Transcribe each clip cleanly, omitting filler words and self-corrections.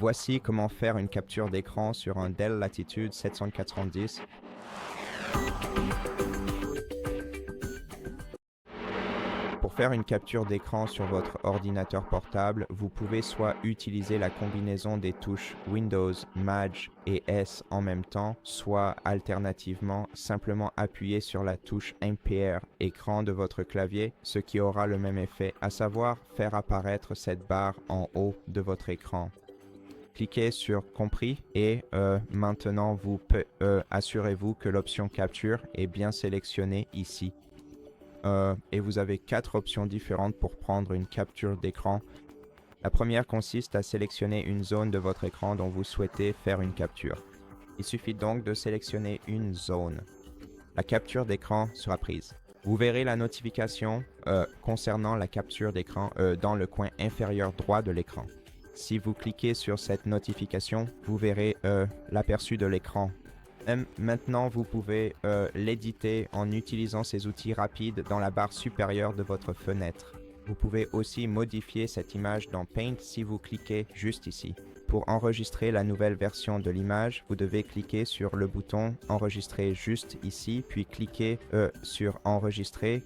Voici comment faire une capture d'écran sur un Dell Latitude 790. Pour faire une capture d'écran sur votre ordinateur portable, vous pouvez soit utiliser la combinaison des touches Windows, Maj et S en même temps, soit alternativement simplement appuyer sur la touche Impair écran de votre clavier, ce qui aura le même effet, à savoir faire apparaître cette barre en haut de votre écran. Cliquez sur Compris et maintenant assurez-vous que l'option Capture est bien sélectionnée ici. Et vous avez 4 options différentes pour prendre une capture d'écran. La première consiste à sélectionner une zone de votre écran dont vous souhaitez faire une capture. Il suffit donc de sélectionner une zone. La capture d'écran sera prise. Vous verrez la notification concernant la capture d'écran dans le coin inférieur droit de l'écran. Si vous cliquez sur cette notification, vous verrez l'aperçu de l'écran. Maintenant, vous pouvez l'éditer en utilisant ces outils rapides dans la barre supérieure de votre fenêtre. Vous pouvez aussi modifier cette image dans Paint si vous cliquez juste ici. Pour enregistrer la nouvelle version de l'image, vous devez cliquer sur le bouton Enregistrer juste ici, puis cliquez sur Enregistrer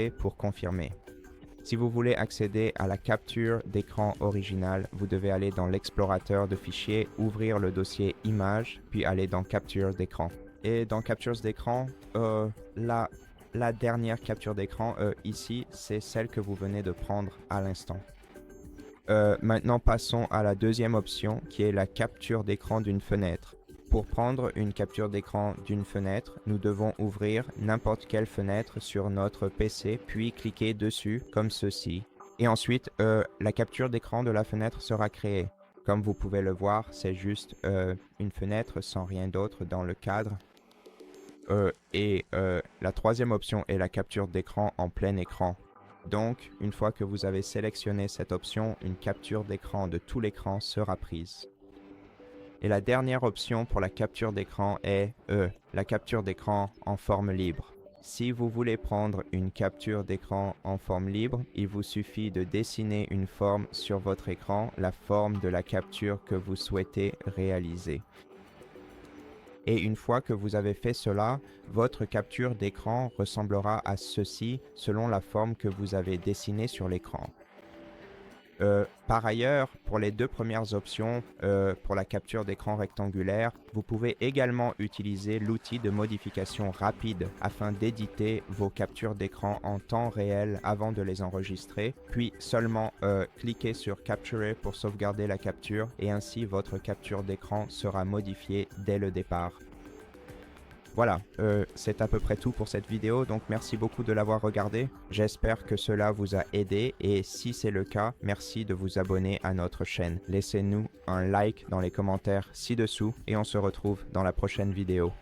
pour confirmer. Si vous voulez accéder à la capture d'écran originale, vous devez aller dans l'explorateur de fichiers, ouvrir le dossier Images, puis aller dans Capture d'écran. Et dans Captures d'écran, la dernière capture d'écran ici, c'est celle que vous venez de prendre à l'instant. Maintenant, passons à la deuxième option, qui est la capture d'écran d'une fenêtre. Pour prendre une capture d'écran d'une fenêtre, nous devons ouvrir n'importe quelle fenêtre sur notre PC, puis cliquer dessus comme ceci. Et ensuite, la capture d'écran de la fenêtre sera créée. Comme vous pouvez le voir, c'est juste une fenêtre sans rien d'autre dans le cadre. La troisième option est la capture d'écran en plein écran. Donc, une fois que vous avez sélectionné cette option, une capture d'écran de tout l'écran sera prise. Et la dernière option pour la capture d'écran est la capture d'écran en forme libre. Si vous voulez prendre une capture d'écran en forme libre, il vous suffit de dessiner une forme sur votre écran, la forme de la capture que vous souhaitez réaliser. Et une fois que vous avez fait cela, votre capture d'écran ressemblera à ceci selon la forme que vous avez dessinée sur l'écran. Par ailleurs, pour les deux premières options, pour la capture d'écran rectangulaire, vous pouvez également utiliser l'outil de modification rapide afin d'éditer vos captures d'écran en temps réel avant de les enregistrer, puis seulement cliquez sur Capture pour sauvegarder la capture et ainsi votre capture d'écran sera modifiée dès le départ. Voilà, c'est à peu près tout pour cette vidéo, donc merci beaucoup de l'avoir regardé. J'espère que cela vous a aidé et si c'est le cas, merci de vous abonner à notre chaîne. Laissez-nous un like dans les commentaires ci-dessous et on se retrouve dans la prochaine vidéo.